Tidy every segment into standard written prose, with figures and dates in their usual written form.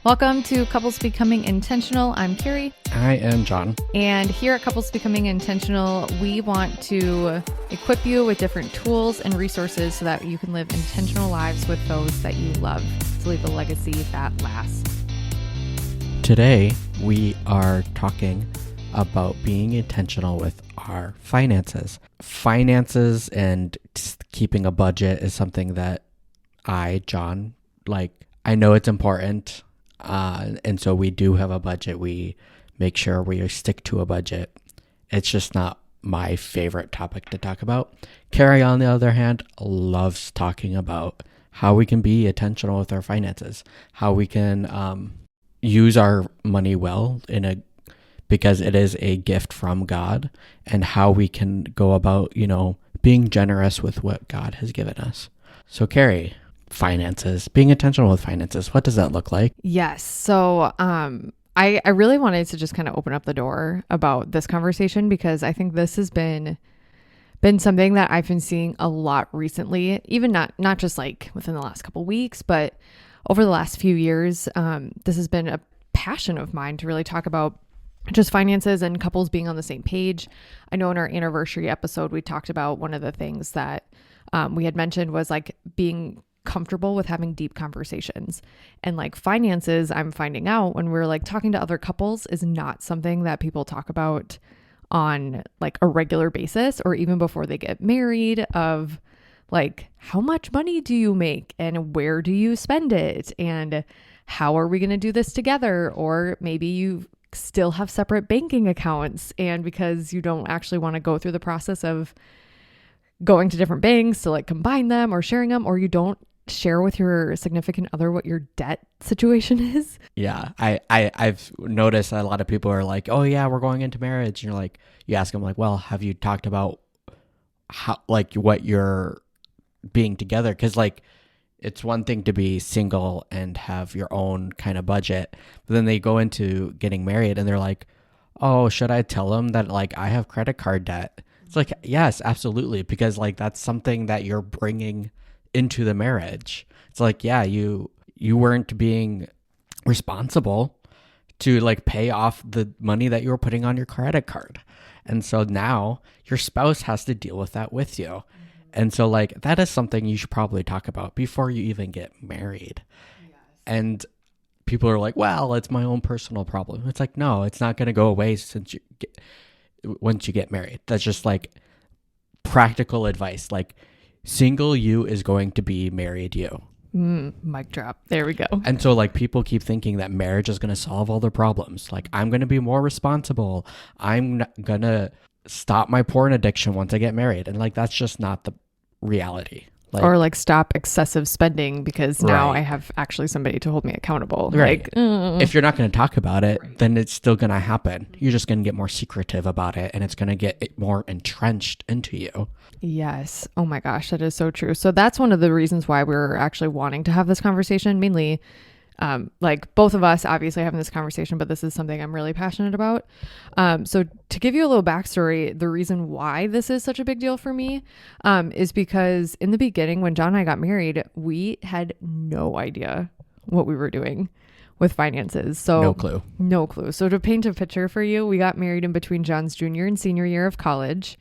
Welcome to Couples Becoming Intentional. I'm Carrie. I am John. And here at Couples Becoming Intentional, we want to equip you with different tools and resources so that you can live intentional lives with those that you love to leave a legacy that lasts. Today, we are talking about being intentional with our finances. Finances and keeping a budget is something that John, I know it's important. And so we do have a budget. We make sure we stick to a budget. It's just not my favorite topic to talk about. Carrie, on the other hand, loves talking about how we can be intentional with our finances, how we can use our money well because it is a gift from God, and how we can go about, being generous with what God has given us. So Carrie, finances, being intentional with finances, what does that look like? Yes. So I really wanted to just kind of open up the door about this conversation because I think this has been something that I've been seeing a lot recently, even not just like within the last couple of weeks, but over the last few years. This has been a passion of mine to really talk about just finances and couples being on the same page. I know in our anniversary episode, we talked about one of the things that we had mentioned was like being comfortable with having deep conversations, and like finances, I'm finding out when we're like talking to other couples, is not something that people talk about on like a regular basis, or even before they get married, of like, how much money do you make and where do you spend it, and how are we going to do this together? Or maybe you still have separate banking accounts, and because you don't actually want to go through the process of going to different banks to like combine them or sharing them, or you don't share with your significant other what your debt situation is. Yeah, I've noticed that a lot of people are like, oh yeah, we're going into marriage. And you're like, you ask them like, well, have you talked about how, like, what you're being together? Because like, it's one thing to be single and have your own kind of budget, but then they go into getting married and they're like, oh, should I tell them that like I have credit card debt? It's like, yes, absolutely. Because like, that's something that you're bringing into the marriage. It's like, yeah, you weren't being responsible to like pay off the money that you were putting on your credit card. And so now your spouse has to deal with that with you. Mm-hmm. And so like, that is something you should probably talk about before you even get married. Yes. And people are like, well, it's my own personal problem. It's like, no, it's not going to go away once you get married. That's just like practical advice. Like, single you is going to be married you. Mic drop. There we go. And so like, people keep thinking that marriage is going to solve all their problems. Like, I'm going to be more responsible. I'm going to stop my porn addiction once I get married. And like, that's just not the reality. Or like stop excessive spending because now I have actually somebody to hold me accountable. Right. Like, if you're not going to talk about it, then it's still going to happen. You're just going to get more secretive about it, and it's going to get more entrenched into you. Yes. Oh my gosh, that is so true. So that's one of the reasons why we're actually wanting to have this conversation, mainly like both of us obviously having this conversation, but this is something I'm really passionate about. So to give you a little backstory, the reason why this is such a big deal for me is because in the beginning, when John and I got married, we had no idea what we were doing with finances. So no clue. So to paint a picture for you, we got married in between John's junior and senior year of college.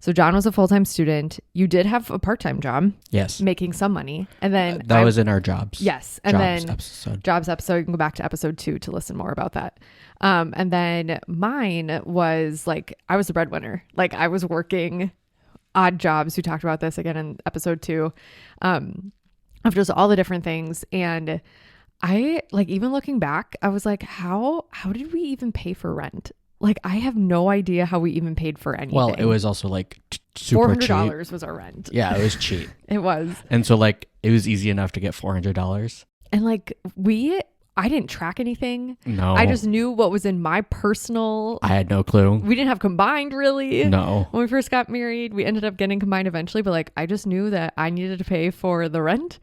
So John was a full-time student. You did have a part-time job. Yes. Making some money. And then that was in our jobs. Yes. And jobs episode, you can go back to episode 2 to listen more about that. And then mine was like, I was the breadwinner. Like, I was working odd jobs. We talked about this again in episode 2, of just all the different things. And I like, even looking back, I was like, how did we even pay for rent? Like, I have no idea how we even paid for anything. Well, it was also like super cheap. $400 was our rent. Yeah, it was cheap. It was. And so like, it was easy enough to get $400. And like, I didn't track anything. No. I just knew what was in my personal. I had no clue. We didn't have combined really. No. When we first got married, we ended up getting combined eventually. But like, I just knew that I needed to pay for the rent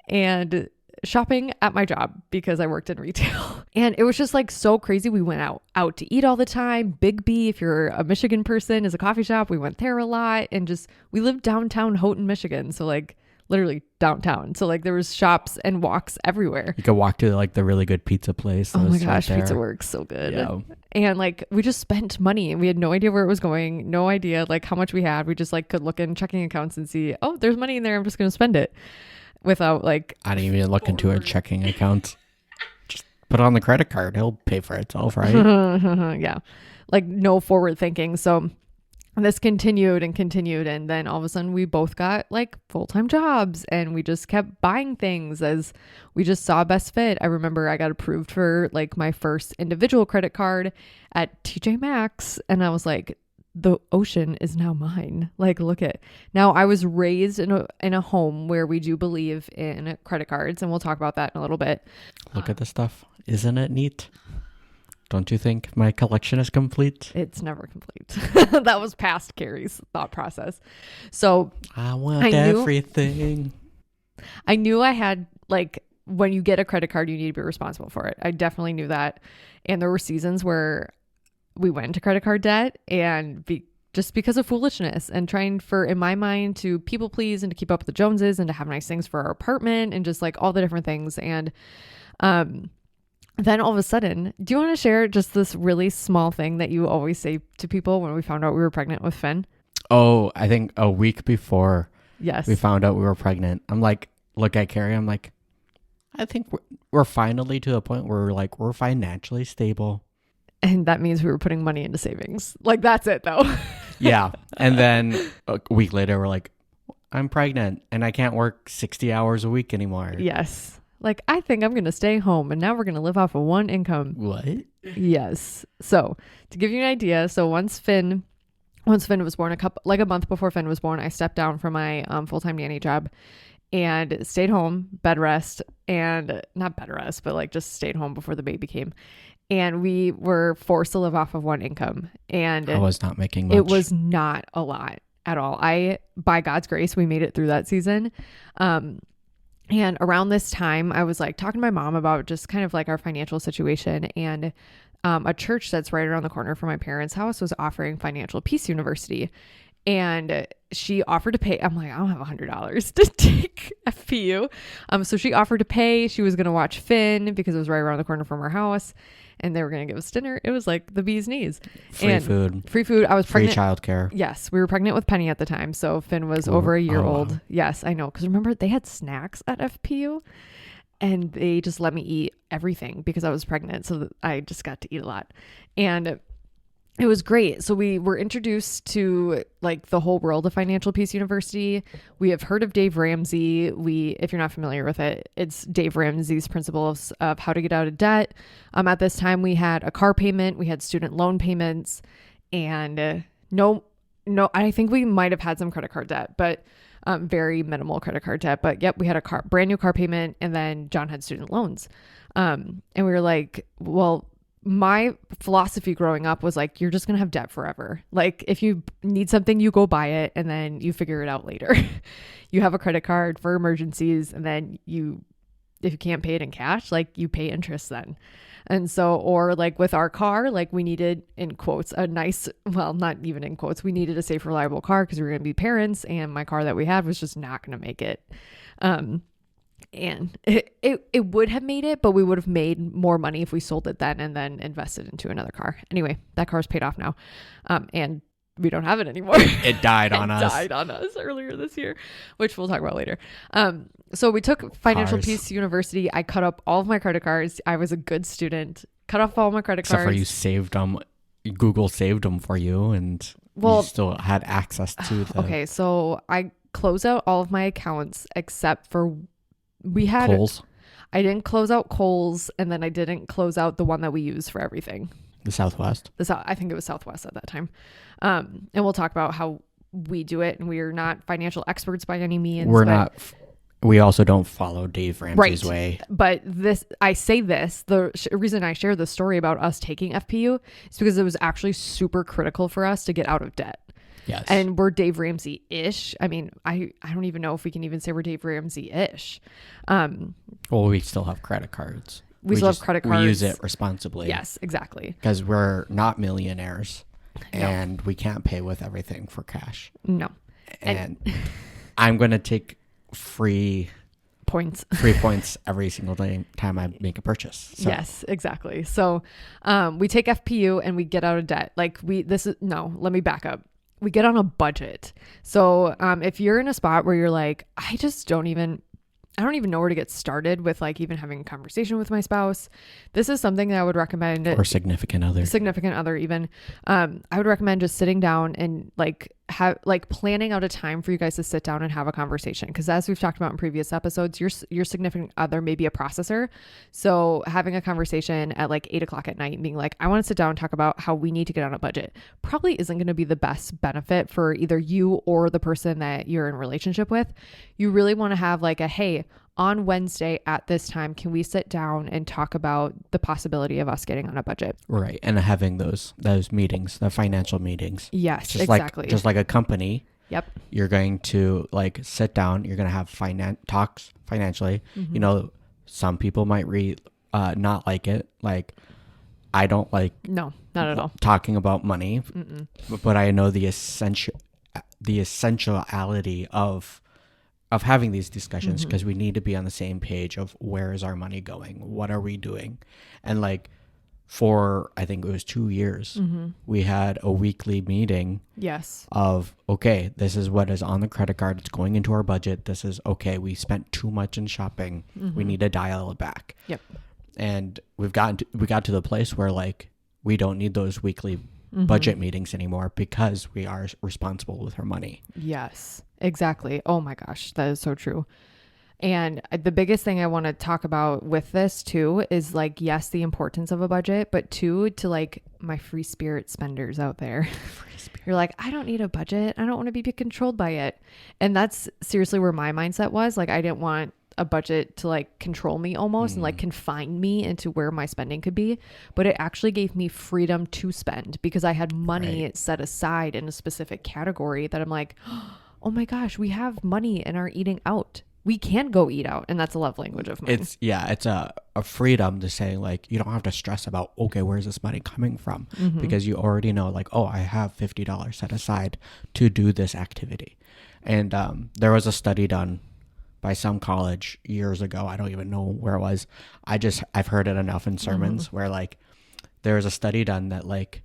and shopping at my job because I worked in retail. And it was just like so crazy. We went out to eat all the time. Big B, if you're a Michigan person, is a coffee shop. We went there a lot, and just, we lived downtown Houghton, Michigan. So like literally downtown. So like there was shops and walks everywhere. You could walk to like the really good pizza place. Oh my that's gosh, right Pizza there. Works, so good. Yeah. And like we just spent money and we had no idea where it was going, no idea like how much we had. We just like could look in checking accounts and see, oh, there's money in there. I'm just going to spend it without like. I didn't even look into our checking accounts. Just put it on the credit card. It'll pay for itself, right? Yeah. Like no forward thinking. So this continued and continued, and then all of a sudden we both got like full-time jobs and we just kept buying things as we just saw best fit. I remember I got approved for like my first individual credit card at TJ Maxx, and I was like, the ocean is now mine. Like, look at now. I was raised in a home where we do believe in credit cards, and we'll talk about that in a little bit. Look at this stuff. Isn't it neat? Don't you think my collection is complete? It's never complete. That was past Carrie's thought process. So I want I knew- everything. I knew I had, like, when you get a credit card, you need to be responsible for it. I definitely knew that. And there were seasons where we went into credit card debt and just because of foolishness and trying for, in my mind, to people please and to keep up with the Joneses and to have nice things for our apartment and just like all the different things. And, then all of a sudden, do you want to share just this really small thing that you always say to people when we found out we were pregnant with Finn? Oh, I think a week before Yes. we found out we were pregnant, I'm like, look at Carrie. I'm like, I think we're finally to a point where we're financially stable. And that means we were putting money into savings. Like, that's it, though. Yeah. And then a week later, we're like, I'm pregnant and I can't work 60 hours a week anymore. Yes. Like, I think I'm going to stay home and now we're going to live off of one income. What? Yes. So to give you an idea, so once Finn was born, a month before Finn was born, I stepped down from my full-time nanny job and stayed home, bed rest, and not bed rest, but like just stayed home before the baby came. And we were forced to live off of one income. And I was not making much. it was not a lot at all. By God's grace, we made it through that season. And around this time, I was like talking to my mom about just kind of like our financial situation, and a church that's right around the corner from my parents' house was offering Financial Peace University. And she offered to pay. I'm like, I don't have $100 to take FPU. So she offered to pay. She was going to watch Finn because it was right around the corner from her house, and they were going to give us dinner. It was like the bee's knees. Free food. I was Free pregnant. childcare. Yes, we were pregnant with Penny at the time, so Finn was over a year old. Wow. Yes, I know, because remember they had snacks at FPU, and they just let me eat everything because I was pregnant, so I just got to eat a lot, and it was great. So we were introduced to like the whole world of Financial Peace University. We have heard of Dave Ramsey. If you're not familiar with it, it's Dave Ramsey's principles of how to get out of debt. At this time we had a car payment, we had student loan payments, and no, I think we might have had some credit card debt, but very minimal credit card debt. But yep, we had a brand new car payment, and then John had student loans. And we were like, well, my philosophy growing up was like, you're just going to have debt forever. Like if you need something, you go buy it and then you figure it out later. You have a credit card for emergencies, and then if you can't pay it in cash, like you pay interest then. And so, or like with our car, like we needed, in quotes, not even in quotes, we needed a safe, reliable car because we were going to be parents, and my car that we had was just not going to make it. And it would have made it, but we would have made more money if we sold it then and then invested into another car. Anyway, that car's paid off now. And we don't have it anymore. It died on us. It died on us earlier this year, which we'll talk about later. So we took Financial Peace University. I cut up all of my credit cards. I was a good student. Cut off all my credit cards. Except for you saved them. Google saved them for you, and you still had access to them. Okay, so I closed out all of my accounts except for Kohl's. I didn't close out Kohl's, and then I didn't close out the one that we use for everything. The Southwest. I think it was Southwest at that time. And we'll talk about how we do it, and we are not financial experts by any means. We also don't follow Dave Ramsey's way. But the reason I share the story about us taking FPU is because it was actually super critical for us to get out of debt. Yes. And we're Dave Ramsey-ish. I mean, I don't even know if we can even say we're Dave Ramsey-ish. Well, we still have credit cards. We still have credit cards. We use it responsibly. Yes, exactly. Because we're not millionaires, and we can't pay with everything for cash. No. And I'm going to take free points. free points every single time I make a purchase. So. Yes, exactly. So we take FPU and we get out of debt. Let me back up. We get on a budget. So if you're in a spot where you're like, I don't even know where to get started with like even having a conversation with my spouse. This is something that I would recommend. Or significant other even. I would recommend just sitting down and planning out a time for you guys to sit down and have a conversation. Because as we've talked about in previous episodes, your significant other may be a processor. So having a conversation at like 8:00 at night and being like, I want to sit down and talk about how we need to get on a budget probably isn't going to be the best benefit for either you or the person that you're in a relationship with. You really want to have like hey, on Wednesday at this time, can we sit down and talk about the possibility of us getting on a budget? Right. And having those meetings, the financial meetings. Yes, just exactly. Just like a company. Yep. You're going to like sit down, you're going to have talks financially. Mm-hmm. You know, some people might not like it. Like I don't like no, not at all talking about money, but I know the essentiality of having these discussions because we need to be on the same page of where is our money going? What are we doing? And like for, I think it was 2 years, we had a weekly meeting. Yes. Of, okay, this is what is on the credit card. It's going into our budget. This is, okay, we spent too much in shopping. We need to dial it back. Yep. And we got to the place where like, we don't need those weekly budget meetings anymore because we are responsible with our money. Yes, exactly. Oh my gosh, that is so true. And the biggest thing I want to talk about with this too is like, yes, the importance of a budget, but two, to like my free spirit spenders out there. You're like, I don't need a budget. I don't want to be controlled by it. And that's seriously where my mindset was. Like, I didn't want a budget to like control me almost and like confine me into where my spending could be, but it actually gave me freedom to spend because I had money set aside in a specific category that I'm like, oh my gosh, we have money in our eating out. We can go eat out, and that's a love language of mine. It's a freedom to say like, you don't have to stress about, okay, where's this money coming from? Because you already know like, oh, I have $50 set aside to do this activity. And there was a study done by some college years ago. I don't even know where it was. I've heard it enough in sermons where like there was a study done that like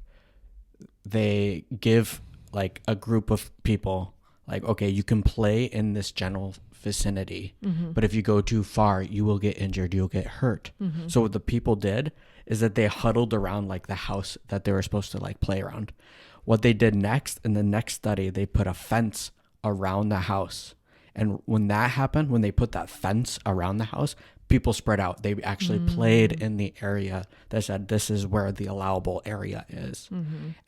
they give like a group of people like, okay, you can play in this general vicinity, but if you go too far, you will get injured, you'll get hurt. So what the people did is that they huddled around like the house that they were supposed to like play around. What they did next in the next study, they put a fence around the house. And when that happened, when they put that fence around the house, people spread out. They actually played in the area that said this is where the allowable area is.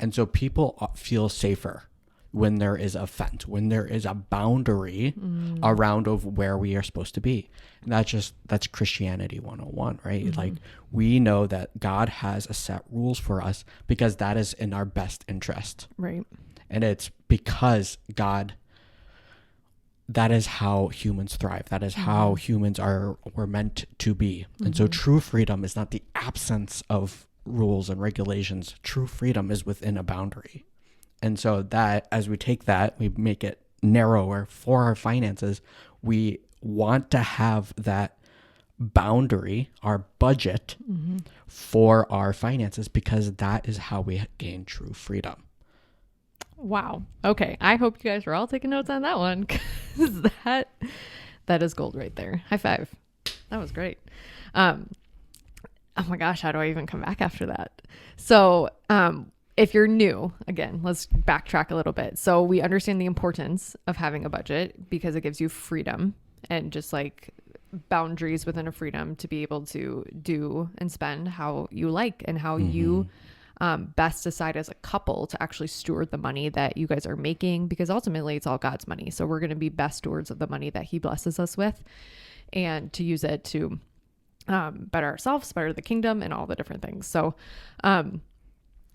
And so people feel safer when there is a fence, when there is a boundary around of where we are supposed to be. And that's Christianity 101, right? Like we know that God has a set rules for us because that is in our best interest. Right. And it's because God, that is how humans thrive. That is how humans were meant to be. And so true freedom is not the absence of rules and regulations. True freedom is within a boundary. And so that as we take that, we make it narrower for our finances. We want to have that boundary, our budget for our finances, because that is how we gain true freedom. Wow. Okay. I hope you guys are all taking notes on that one because that is gold right there. High five. That was great. Oh my gosh. How do I even come back after that? So, if you're new, again, let's backtrack a little bit. So we understand the importance of having a budget because it gives you freedom and just like boundaries within a freedom to be able to do and spend how you like and how you best decide as a couple to actually steward the money that you guys are making, because ultimately it's all God's money. So we're going to be best stewards of the money that he blesses us with and to use it to better ourselves, better the kingdom and all the different things.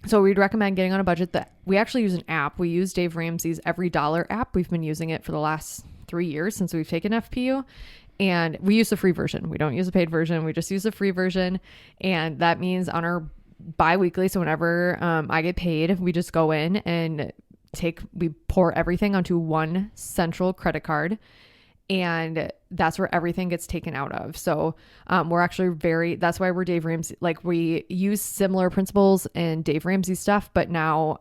So we'd recommend getting on a budget. That we actually use an app. We use Dave Ramsey's Every Dollar app. We've been using it for the last 3 years since we've taken FPU, and we use the free version. We don't use the paid version. We just use the free version. And that means on our bi-weekly, so whenever I get paid, we just go in and we pour everything onto one central credit card. and that's where everything gets taken out of. So we're actually that's why we're Dave Ramsey. Like, we use similar principles in Dave Ramsey stuff, but now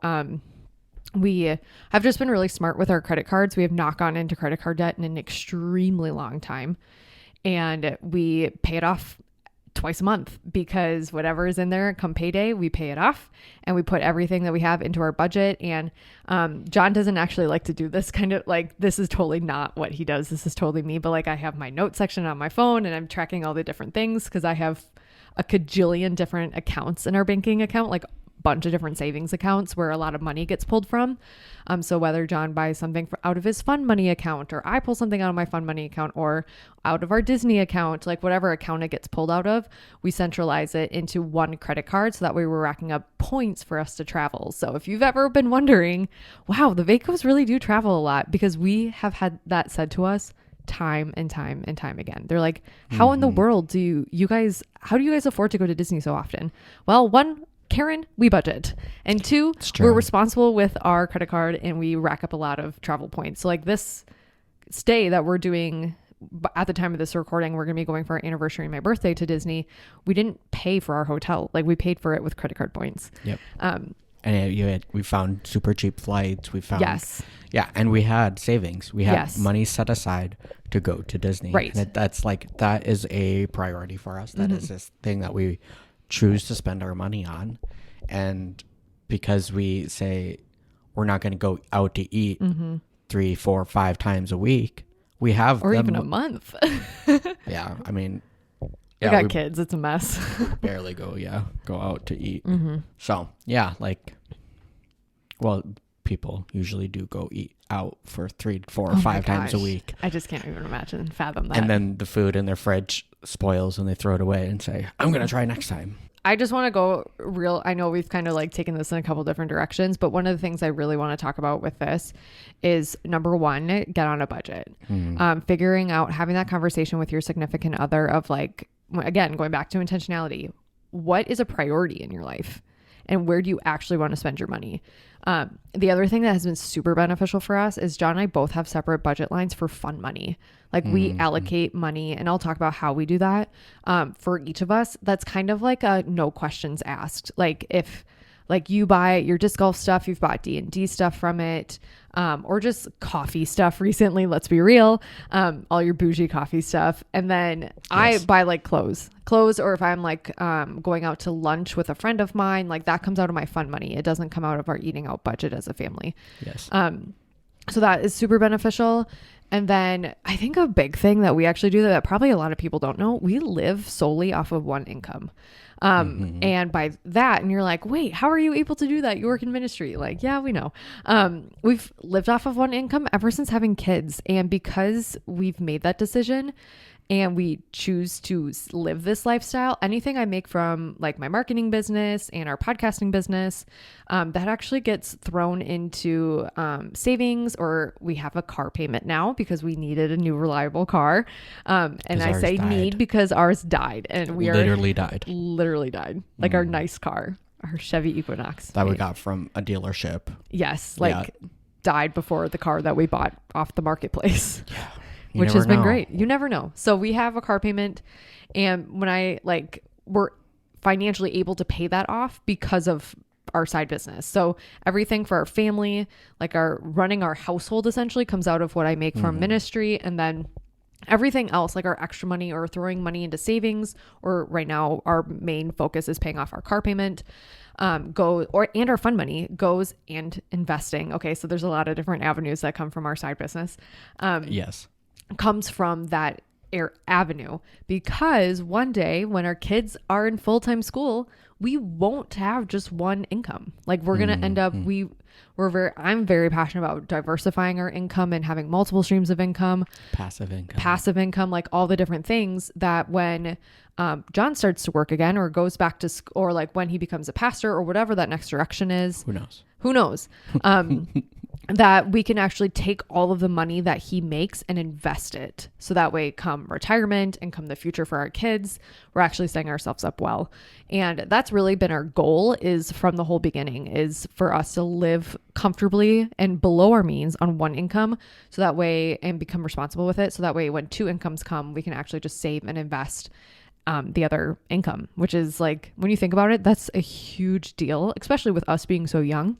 we have just been really smart with our credit cards. We have not gone into credit card debt in an extremely long time, and we pay it off twice a month, because whatever is in there come payday, we pay it off, and we put everything that we have into our budget. And John doesn't actually like to do this kind of, like, this is totally not what he does. This is totally me. But like, I have my note section on my phone, and I'm tracking all the different things, because I have a cajillion different accounts in our banking account, like bunch of different savings accounts where a lot of money gets pulled from. So whether John buys something out of his fund money account, or I pull something out of my fund money account, or out of our Disney account, like whatever account it gets pulled out of, we centralize it into one credit card. So that way we're racking up points for us to travel. So if you've ever been wondering, wow, the Vacos really do travel a lot, because we have had that said to us time and time and time again. They're like, how in the world do you guys, how do you guys afford to go to Disney so often? Well, one, Karen, we budget, and two, we're responsible with our credit card, and we rack up a lot of travel points. So like this stay that we're doing at the time of this recording, we're going to be going for our anniversary and my birthday to Disney. We didn't pay for our hotel. Like, we paid for it with credit card points. Yep. And we found super cheap flights. We found, yes. Yeah. And we had savings. We had money set aside to go to Disney. Right. And that is a priority for us. That is this thing that we choose to spend our money on. And because we say we're not going to go out to eat 3, 4, 5 times a week, we have, or even a month. Yeah. I mean, we got kids. It's a mess. Barely go out to eat. So yeah, like, well, people usually do go eat out for 3, 4, or 5 times a week. I just can't even fathom that. And then the food in their fridge spoils, and they throw it away and say, I'm going to try next time. I just want to go real. I know we've kind of like taken this in a couple different directions, but one of the things I really want to talk about with this is, number one, get on a budget. Figuring out, having that conversation with your significant other of like, again, going back to intentionality, what is a priority in your life, and where do you actually want to spend your money? The other thing that has been super beneficial for us is John and I both have separate budget lines for fun money. Like, we allocate money, and I'll talk about how we do that for each of us. That's kind of like a no questions asked. Like, if like you buy your disc golf stuff, you've bought D&D stuff from it, or just coffee stuff recently, let's be real, all your bougie coffee stuff. And then I buy like clothes, or if I'm like going out to lunch with a friend of mine, like that comes out of my fun money. It doesn't come out of our eating out budget as a family. Yes. So that is super beneficial. And then I think a big thing that we actually do that probably a lot of people don't know, we live solely off of one income. And by that, and you're like, wait, how are you able to do that? You work in ministry. Like, yeah, we know. We've lived off of one income ever since having kids. And because we've made that decision, and we choose to live this lifestyle, anything I make from like my marketing business and our podcasting business, that actually gets thrown into savings, or we have a car payment now because we needed a new reliable car. And I say need because ours died, and we literally died. Like our nice car, our Chevy Equinox that we got from a dealership. Yes. Like died before the car that we bought off the marketplace. Yeah. Which has been great. You never know. So we have a car payment, and when we're financially able to pay that off because of our side business. So everything for our family, like our running our household, essentially comes out of what I make from ministry. And then everything else, like our extra money or throwing money into savings, or right now our main focus is paying off our car payment, and our fund money goes and investing. Okay. So there's a lot of different avenues that come from our side business. Yes. Comes from that avenue, because one day when our kids are in full-time school, we won't have just one income. Like, we're going to end up, I'm very passionate about diversifying our income and having multiple streams of income, passive income, like all the different things that when John starts to work again, or goes back to school, or like when he becomes a pastor, or whatever that next direction is, who knows? that we can actually take all of the money that he makes and invest it. So that way, come retirement and come the future for our kids, we're actually setting ourselves up well. And that's really been our goal, is from the whole beginning, is for us to live comfortably and below our means on one income. So that way, and become responsible with it. So that way, when two incomes come, we can actually just save and invest the other income, which is like, when you think about it, that's a huge deal, especially with us being so young,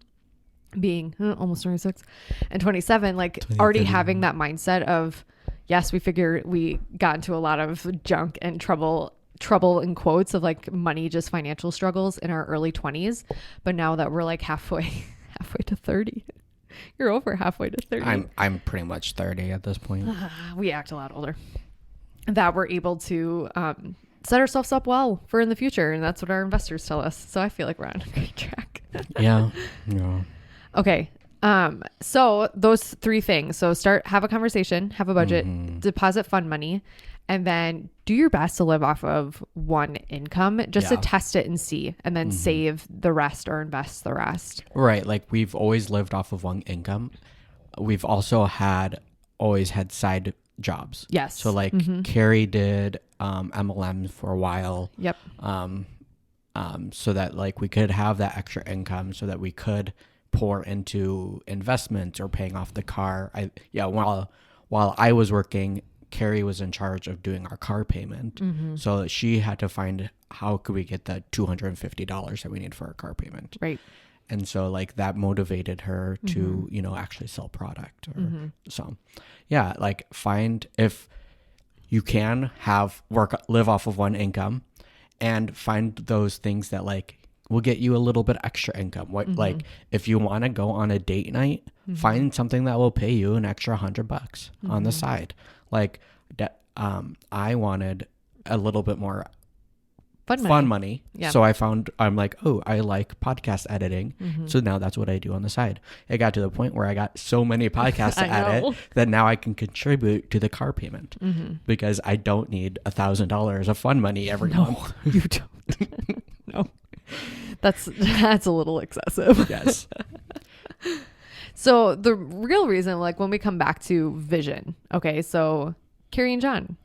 being almost 26 and 27, like already having that mindset of, yes, we figure we got into a lot of junk and trouble in quotes of like money, just financial struggles in our early 20s. But now that we're like halfway to 30, you're over halfway to 30. I'm pretty much 30 at this point. We act a lot older. That we're able to set ourselves up well for in the future. And that's what our investors tell us. So I feel like we're on a great track. Yeah. Okay. So those three things. So have a conversation, have a budget, deposit fund money, and then do your best to live off of one income just to test it and see, and then save the rest or invest the rest. Right. Like we've always lived off of one income. We've also always had side jobs. Yes. So like Carrie did MLM for a while. Yep. So that like we could have that extra income so that we could pour into investments or paying off the car. While I was working, Carrie was in charge of doing our car payment. So she had to find how could we get the $250 that we need for our car payment. Right. And so like that motivated her to, actually sell product or so. Yeah. Like find, if you can live off of one income, and find those things that like will get you a little bit extra income. Like if you want to go on a date night, find something that will pay you an extra $100 on the side. Like I wanted a little bit more fun money. Yeah. So I'm like, oh, I like podcast editing. So now that's what I do on the side. It got to the point where I got so many podcasts to edit that now I can contribute to the car payment because I don't need $1,000 of fun money every month. You don't. No. That's a little excessive. Yes. So the real reason, like when we come back to vision, okay, so Carrie and John,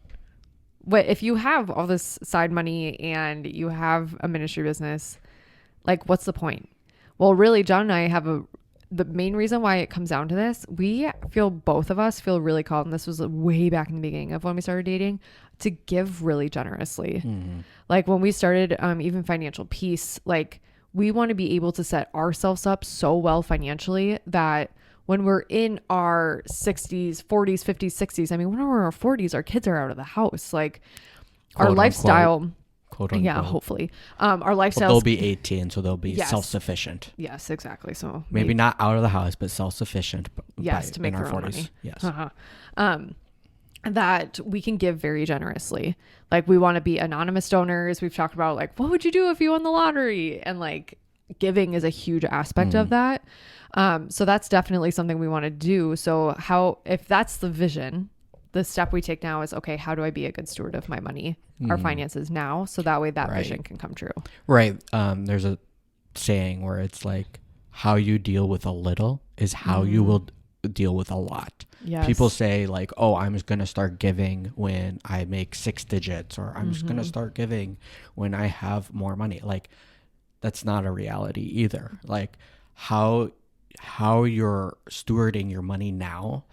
if you have all this side money and you have a ministry business, like what's the point? Well, really, John and I have the main reason why it comes down to this, both of us feel really called, and this was way back in the beginning of when we started dating, to give really generously. Like when we started even financial peace, like we want to be able to set ourselves up so well financially that when we're in our 60s, 40s, 50s, 60s, I mean, when we're in our 40s, our kids are out of the house. Like our lifestyle, quote unquote. Yeah, hopefully. Our lifestyle. Well, they'll be 18, so they'll be self-sufficient. Yes, exactly. So maybe not out of the house, but self-sufficient. Yes, to make their own money. Yes. That we can give very generously. Like we want to be anonymous donors. We've talked about like, what would you do if you won the lottery? And like giving is a huge aspect of that. So that's definitely something we want to do. So if that's the vision, the step we take now is, okay, how do I be a good steward of my money, our finances now? So that way that vision can come true. Right. There's a saying where it's like, how you deal with a little is how you will deal with a lot. Yes. People say like, oh, I'm just going to start giving when I make 6 digits, or I'm just going to start giving when I have more money. Like that's not a reality either. Like how you're stewarding your money now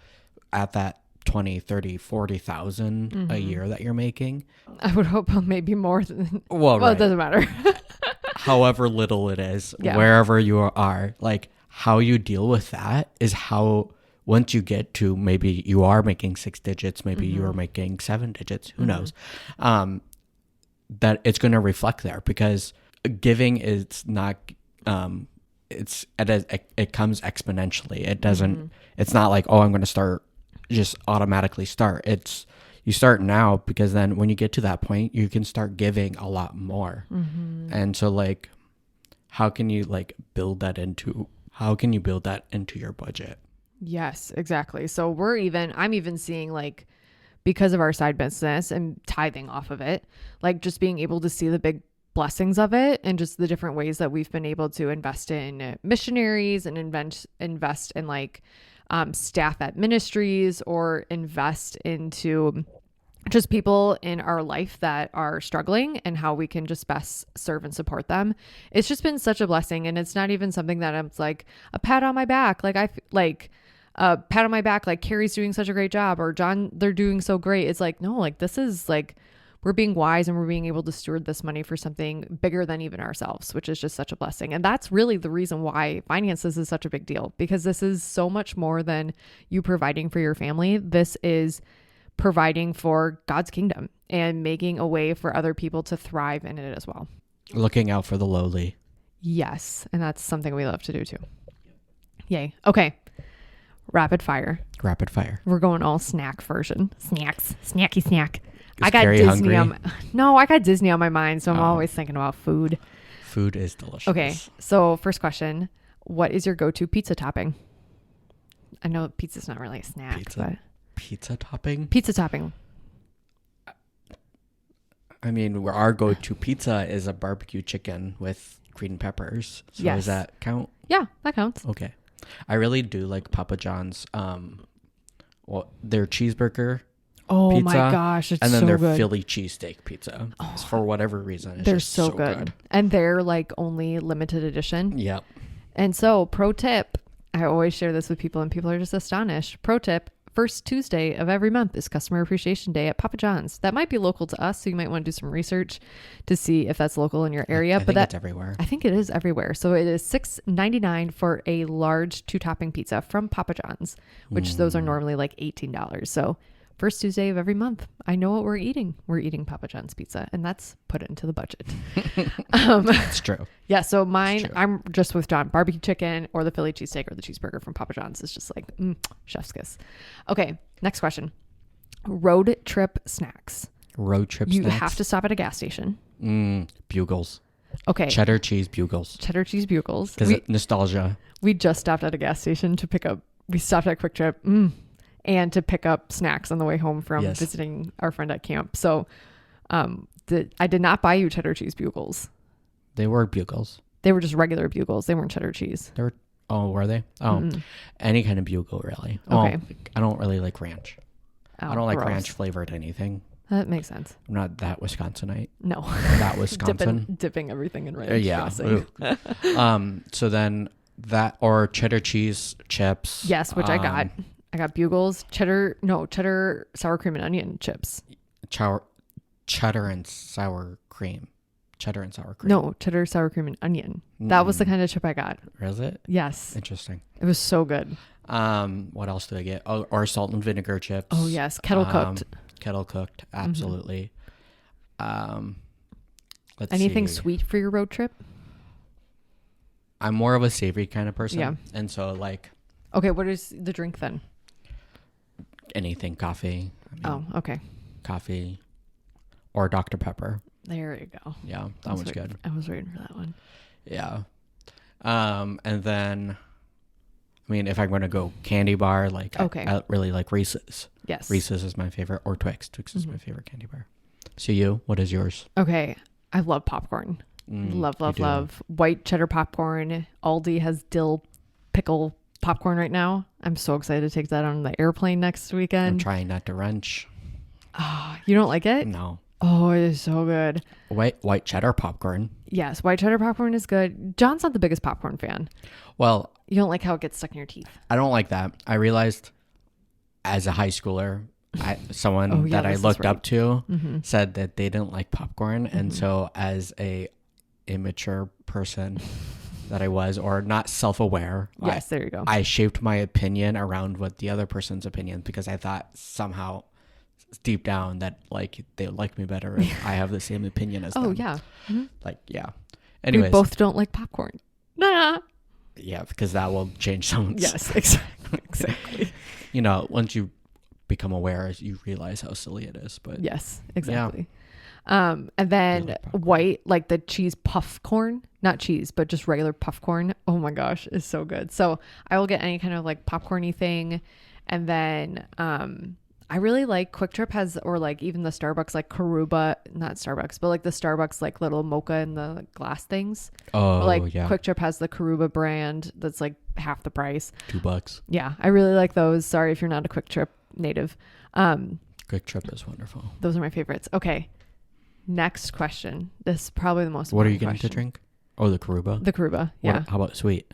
at that 20, 30, 40,000 a year that you're making. I would hope maybe more than, well, right. It doesn't matter. However little it is, wherever you are, like how you deal with that is how, once you get to maybe you are making 6 digits, maybe you are making 7 digits, who knows, that it's going to reflect there, because giving is not, it comes exponentially. It doesn't, it's not like, oh, I'm going to just automatically start. You start now, because then when you get to that point, you can start giving a lot more. And so like, how can you build that into your budget? Yes, exactly. So I'm even seeing like, because of our side business and tithing off of it, like just being able to see the big blessings of it and just the different ways that we've been able to invest in missionaries and invest in like staff at ministries or invest into just people in our life that are struggling and how we can just best serve and support them. It's just been such a blessing. And it's not even something that I'm like a pat on my back. Like a pat on my back, like Carrie's doing such a great job or John, they're doing so great. It's like, no, like this is like, we're being wise and we're being able to steward this money for something bigger than even ourselves, which is just such a blessing. And that's really the reason why finances is such a big deal, because this is so much more than you providing for your family. This is providing for God's kingdom and making a way for other people to thrive in it as well. Looking out for the lowly. Yes. And that's something we love to do too. Yay. Okay. Rapid fire. Rapid fire. We're going all snack version. Snacks. Snacky snack. Is I got Carrie Disney hungry? I got Disney on my mind, so I'm always thinking about food. Food is delicious. Okay, so first question. What is your go-to pizza topping? I know pizza's not really a snack, but... Pizza topping? Pizza topping. I mean, our go-to pizza is a barbecue chicken with green peppers. So yes. Does that count? Yeah, that counts. Okay. I really do like Papa John's, their cheeseburger Oh pizza, my gosh, it's and then so their good. Philly cheesesteak pizza. For whatever reason, it's They're just so good. And they're like only limited edition. Yep. And so, pro tip, I always share this with people and people are just astonished. Pro tip, first Tuesday of every month is Customer Appreciation Day at Papa John's. That might be local to us, so you might want to do some research to see if that's local in your area. I think that's everywhere. I think it is everywhere. So it is $6.99 for a large 2-topping pizza from Papa John's, which those are normally like $18. So first Tuesday of every month, I know what we're eating. We're eating Papa John's pizza, and that's put into the budget. That's true. Yeah, so mine, I'm just with John. Barbecue chicken or the Philly cheesesteak or the cheeseburger from Papa John's is just like, chef's kiss. Okay, next question. Road trip snacks. Road trip You snacks? have to stop at a gas station. Bugles. Okay. Cheddar cheese bugles. Cheddar cheese bugles. Because nostalgia. We just stopped at a gas station to pick up, we stopped at Quick Trip and to pick up snacks on the way home from visiting our friend at camp. So I did not buy you cheddar cheese bugles. They were bugles. They were just regular bugles. They weren't cheddar cheese. They were. Oh, were they? Oh, any kind of bugle, really. Okay. I don't really like ranch. Oh, I don't like gross. ranch flavored anything. That makes sense. I'm not that Wisconsinite. No. That Wisconsin. dipping everything in ranch. Yeah. dressing. So then that or cheddar cheese chips. Yes, which I got. I got bugles, cheddar sour cream and onion chips. Cheddar and sour cream. Cheddar and sour cream. No, cheddar, sour cream, and onion. That was the kind of chip I got. Is it? Yes. Interesting. It was so good. What else did I get? Oh, or salt and vinegar chips. Oh yes, kettle cooked. Kettle cooked, absolutely. Let's Anything see. sweet for your road trip? I'm more of a savory kind of person. Yeah. And so like. Okay, what is the drink then? Anything, coffee. Okay. Coffee or Dr. Pepper. There you go. Yeah, that one's good. I was waiting for that one. Yeah. And then, I mean, if I'm going to go candy bar, like, okay. I really like Reese's. Yes. Reese's is my favorite, or Twix. Twix is my favorite candy bar. So what is yours? Okay. I love popcorn. Love. White cheddar popcorn. Aldi has dill pickle popcorn right now. I'm so excited to take that on the airplane next weekend. I'm trying not to wrench. Oh, you don't like it? No. Oh, it is so good. White cheddar popcorn. Yes, white cheddar popcorn is good. John's not the biggest popcorn fan. Well, you don't like how it gets stuck in your teeth. I don't like that. I realized as a high schooler, someone that I looked up to said that they didn't like popcorn. And so as a immature person that I was, or not self-aware. Yes, there you go. I shaped my opinion around what the other person's opinion, because I thought somehow deep down that like they like me better if I have the same opinion as them. Oh yeah. Like, yeah. Anyways. We both don't like popcorn. Nah. Yeah, because that will change someone's. Yes, exactly. You know, once you become aware, you realize how silly it is. But yes, exactly. Yeah. And then white, like the cheese puff corn, not cheese, but just regular puff corn. Oh my gosh, is so good. So I will get any kind of like popcorny thing. And then I really like Quick Trip has, or like even the Starbucks, like Karuba, not Starbucks, but like the Starbucks, like little mocha in the glass things. Oh, Or like yeah. Quick Trip has the Karuba brand that's like half the price. $2. Yeah, I really like those. Sorry if you're not a Quick Trip native. Quick Trip is wonderful. Those are my favorites. Okay. Next question. This is probably the most What are you important getting to question. drink? Oh, the Karuba? The Karuba. Yeah. How about sweet?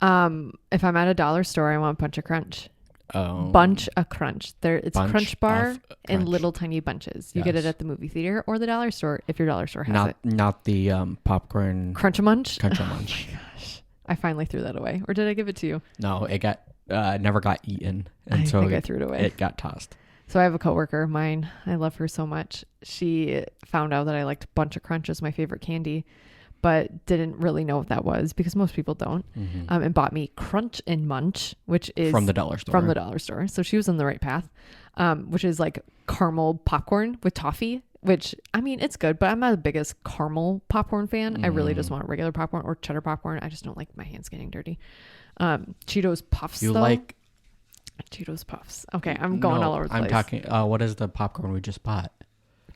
If I'm at a dollar store, I want Bunch of Crunch. Oh. Bunch of Crunch. It's Bunch Crunch bar of in Crunch. little tiny bunches. You get it Yes. at the movie theater or the dollar store if your dollar store has it. Not the popcorn Crunch a Munch? Crunch Oh Munch. my gosh. I finally threw that away. Or did I give it to you? No, it got never got eaten, and I so think I threw it away. it got tossed. So I have a coworker of mine. I love her so much. She found out that I liked Bunch of Crunch as my favorite candy, but didn't really know what that was because most people don't. Mm-hmm. And bought me Crunch and Munch, which is From the dollar store. From the dollar store. So she was on the right path, which is like caramel popcorn with toffee, which I mean, it's good, but I'm not the biggest caramel popcorn fan. I really just want regular popcorn or cheddar popcorn. I just don't like my hands getting dirty. Cheetos Puffs. You though. like Cheetos Puffs. Okay, I'm going all over the place. I'm talking. What is the popcorn we just bought?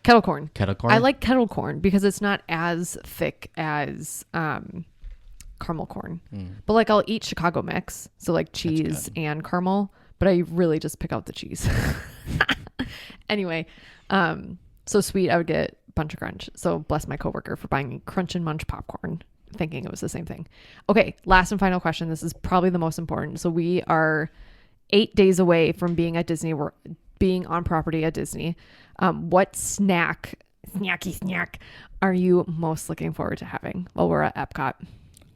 Kettle corn. Kettle corn. I like kettle corn because it's not as thick as caramel corn. But like I'll eat Chicago mix, so like cheese and caramel, but I really just pick out the cheese. Anyway, so sweet, I would get Bunch of Crunch. So bless my coworker for buying me Crunch and Munch popcorn, thinking it was the same thing. Okay, last and final question. This is probably the most important. So we are 8 days away from being at Disney. We're being on property at Disney. What snacky snack are you most looking forward to having while we're at Epcot?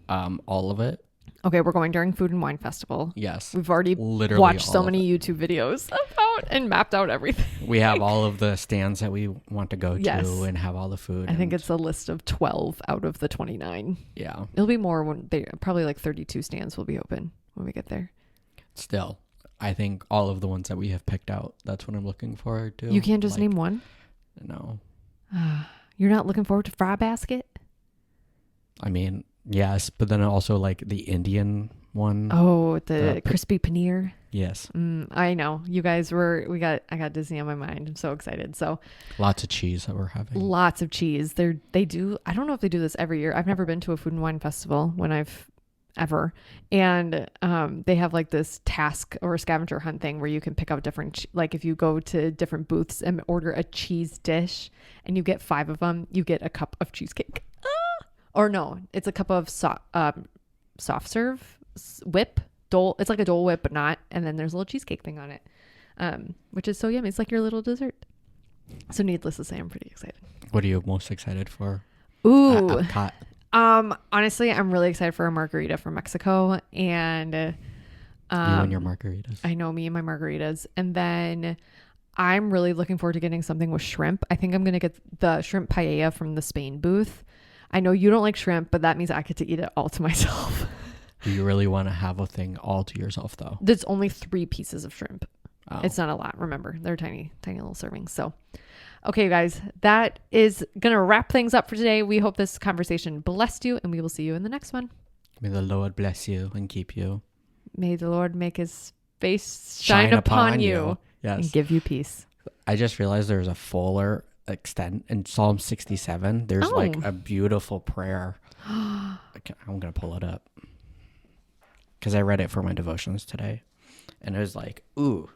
All of it. Okay, we're going during Food and Wine Festival. Yes. We've already Literally watched so all of many YouTube videos about and mapped out everything. We have all of the stands that we want to go Yes. to and have all the food. I think it's a list of 12 out of the 29. Yeah. It'll be more when probably like 32 stands will be open when we get there. Still, I think all of the ones that we have picked out, that's what I'm looking forward to. You can't just name one? No. You're not looking forward to Fry Basket? I mean, yes, but then also like the Indian one. Oh, the crispy paneer. Yes. I know. You guys I got Disney on my mind. I'm so excited. So Lots of cheese that we're having. lots of cheese. They do. I don't know if they do this every year. I've never been to a Food and Wine Festival ever. And they have like this task or scavenger hunt thing where you can pick out different, like if you go to different booths and order a cheese dish and you get 5 of them, you get a cup of cheesecake. Or no, it's a cup of soft serve whip Dole. It's like a Dole Whip, but not. And then there's a little cheesecake thing on it, which is so yummy. It's like your little dessert. So needless to say, I'm pretty excited. What are you most excited for? Ooh. At Epcot? Honestly, I'm really excited for a margarita from Mexico, and You and your margaritas. I know, me and my margaritas. And then I'm really looking forward to getting something with shrimp. I think I'm going to get the shrimp paella from the Spain booth. I know you don't like shrimp, but that means I get to eat it all to myself. Do you really want to have a thing all to yourself though? There's only 3 pieces of shrimp. Oh. It's not a lot. Remember, they're tiny, tiny little servings. So, okay, guys, that is going to wrap things up for today. We hope this conversation blessed you, and we will see you in the next one. May the Lord bless you and keep you. May the Lord make his face shine upon you Yes. and give you peace. I just realized there's a fuller extent in Psalm 67. There's like a beautiful prayer. I'm going to pull it up because I read it for my devotions today. And it was like, ooh,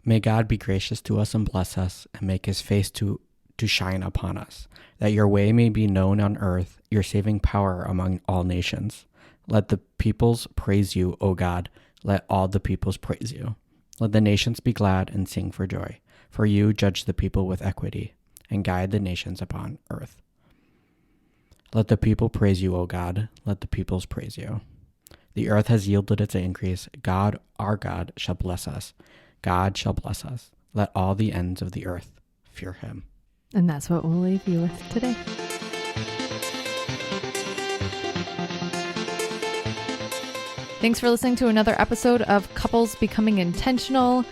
may God be gracious to us and bless us and make his face to shine upon us, that your way may be known on earth, your saving power among all nations. Let the peoples praise you, O God. Let all the peoples praise you. Let the nations be glad and sing for joy. For you judge the people with equity and guide the nations upon earth. Let the people praise you, O God. Let the peoples praise you. The earth has yielded its increase. God, our God, shall bless us. God shall bless us. Let all the ends of the earth fear him. And that's what we'll leave you with today. Thanks for listening to another episode of Couples Becoming Intentional.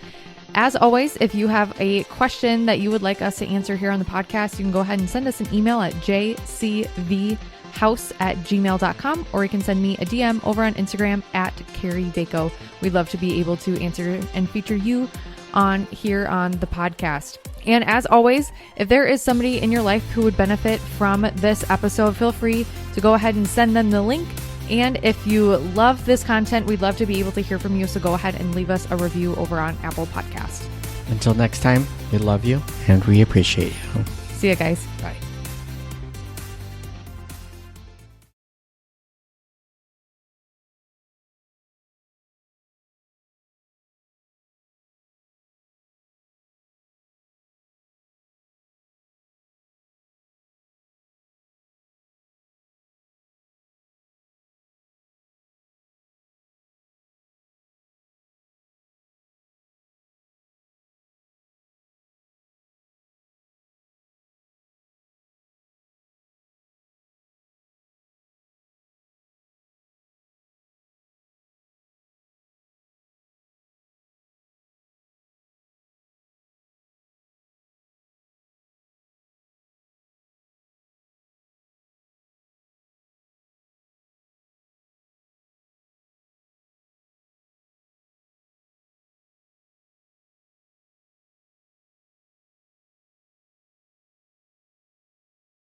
As always, if you have a question that you would like us to answer here on the podcast, you can go ahead and send us an email at jcvhouse@gmail.com, or you can send me a DM over on Instagram at Carrie Vaco. We'd love to be able to answer and feature you on here on the podcast. And as always, if there is somebody in your life who would benefit from this episode, feel free to go ahead and send them the link. And if you love this content, we'd love to be able to hear from you. So go ahead and leave us a review over on Apple Podcast. Until next time, we love you and we appreciate you. See you guys. Bye.